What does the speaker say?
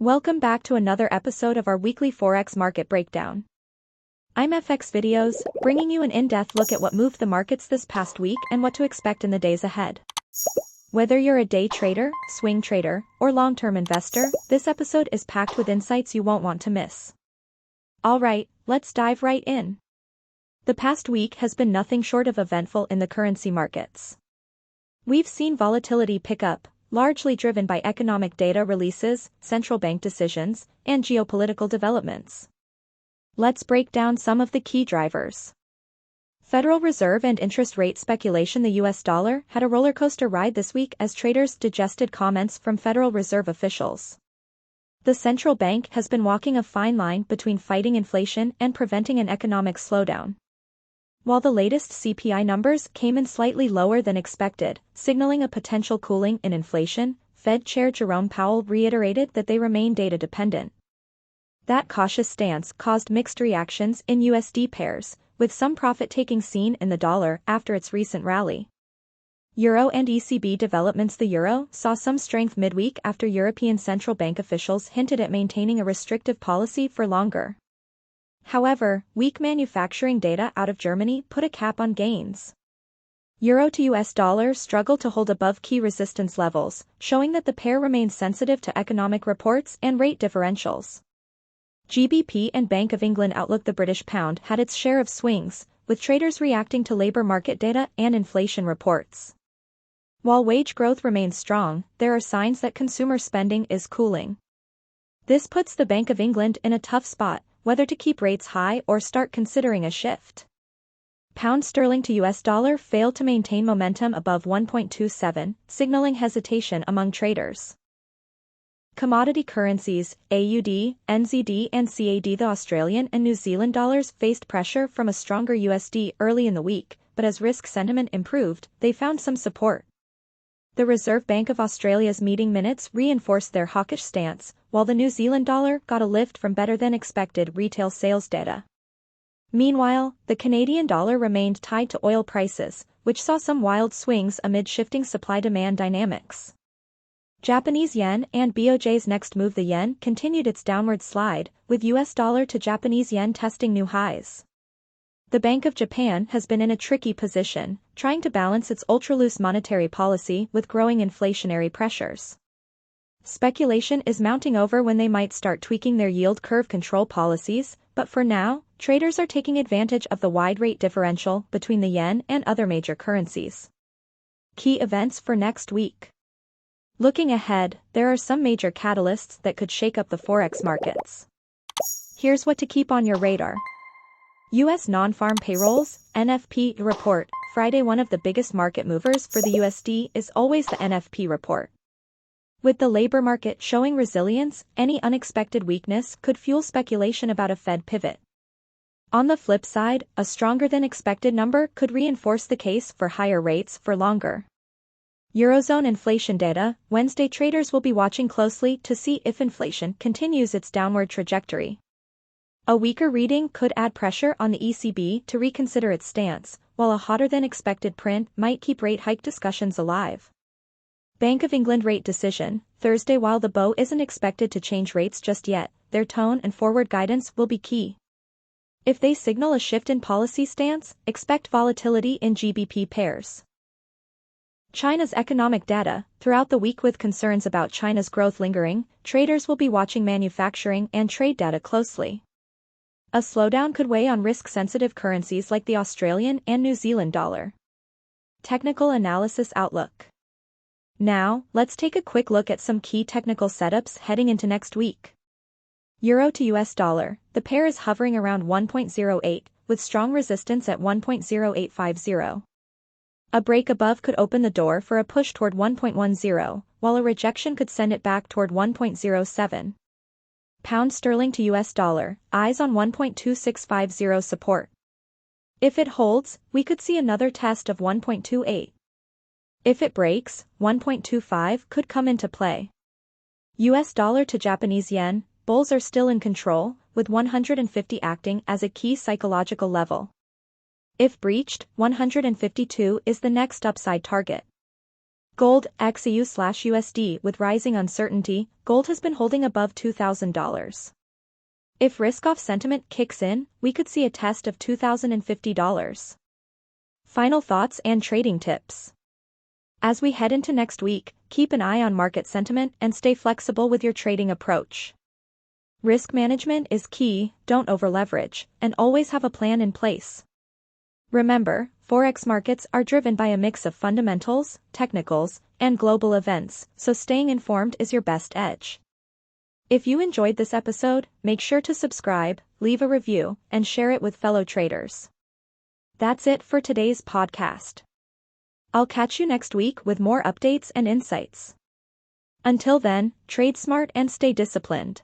Welcome back to another episode of our weekly Forex market breakdown. I'm FX Videos, bringing you an in-depth look at what moved the markets this past week and what to expect in the days ahead. Whether you're a day trader, swing trader, or long-term investor, this episode is packed with insights you won't want to miss. Alright, let's dive right in. The past week has been nothing short of eventful in the currency markets. We've seen volatility pick up, largely driven by economic data releases, central bank decisions, and geopolitical developments. Let's break down some of the key drivers. Federal Reserve and interest rate speculation. The US dollar had a rollercoaster ride this week as traders digested comments from Federal Reserve officials. The central bank has been walking a fine line between fighting inflation and preventing an economic slowdown. While the latest CPI numbers came in slightly lower than expected, signaling a potential cooling in inflation, Fed Chair Jerome Powell reiterated that they remain data-dependent. That cautious stance caused mixed reactions in USD pairs, with some profit-taking seen in the dollar after its recent rally. Euro and ECB developments. The euro saw some strength midweek after European Central Bank officials hinted at maintaining a restrictive policy for longer. However, weak manufacturing data out of Germany put a cap on gains. Euro to US dollar struggled to hold above key resistance levels, showing that the pair remains sensitive to economic reports and rate differentials. GBP and Bank of England outlook. The British pound had its share of swings, with traders reacting to labor market data and inflation reports. While wage growth remains strong, there are signs that consumer spending is cooling. This puts the Bank of England in a tough spot, whether to keep rates high or start considering a shift. Pound sterling to US dollar failed to maintain momentum above 1.27, signaling hesitation among traders. Commodity currencies, AUD, NZD and CAD. The Australian and New Zealand dollars faced pressure from a stronger USD early in the week, but as risk sentiment improved, they found some support. The Reserve Bank of Australia's meeting minutes reinforced their hawkish stance, while the New Zealand dollar got a lift from better-than-expected retail sales data. Meanwhile, the Canadian dollar remained tied to oil prices, which saw some wild swings amid shifting supply-demand dynamics. Japanese yen and BOJ's next move. The yen continued its downward slide, with US dollar to Japanese yen testing new highs. The Bank of Japan has been in a tricky position, trying to balance its ultra-loose monetary policy with growing inflationary pressures. Speculation is mounting over when they might start tweaking their yield curve control policies, but for now, traders are taking advantage of the wide rate differential between the yen and other major currencies. Key events for next week. Looking ahead, there are some major catalysts that could shake up the Forex markets. Here's what to keep on your radar. U.S. non-farm payrolls, NFP report, Friday. One of the biggest market movers for the USD is always the NFP report. With the labor market showing resilience, any unexpected weakness could fuel speculation about a Fed pivot. On the flip side, a stronger-than-expected number could reinforce the case for higher rates for longer. Eurozone inflation data. Wednesday. Traders will be watching closely to see if inflation continues its downward trajectory. A weaker reading could add pressure on the ECB to reconsider its stance, while a hotter-than-expected print might keep rate hike discussions alive. Bank of England rate decision, Thursday. While the BoE isn't expected to change rates just yet, their tone and forward guidance will be key. If they signal a shift in policy stance, expect volatility in GBP pairs. China's economic data. Throughout the week, with concerns about China's growth lingering, traders will be watching manufacturing and trade data closely. A slowdown could weigh on risk-sensitive currencies like the Australian and New Zealand dollar. Technical analysis outlook. Now, let's take a quick look at some key technical setups heading into next week. Euro to US dollar. The pair is hovering around 1.08, with strong resistance at 1.0850. A break above could open the door for a push toward 1.10, while a rejection could send it back toward 1.07. Pound sterling to US dollar, eyes on 1.2650 support. If it holds, we could see another test of 1.28. If it breaks, 1.25 could come into play. US dollar to Japanese yen, bulls are still in control, with 150 acting as a key psychological level. If breached, 152 is the next upside target. Gold, XEU/USD. With rising uncertainty, gold has been holding above $2,000. If risk-off sentiment kicks in, we could see a test of $2,050. Final thoughts and trading tips. As we head into next week, keep an eye on market sentiment and stay flexible with your trading approach. Risk management is key, don't over-leverage, and always have a plan in place. Remember, Forex markets are driven by a mix of fundamentals, technicals, and global events, so staying informed is your best edge. If you enjoyed this episode, make sure to subscribe, leave a review, and share it with fellow traders. That's it for today's podcast. I'll catch you next week with more updates and insights. Until then, trade smart and stay disciplined.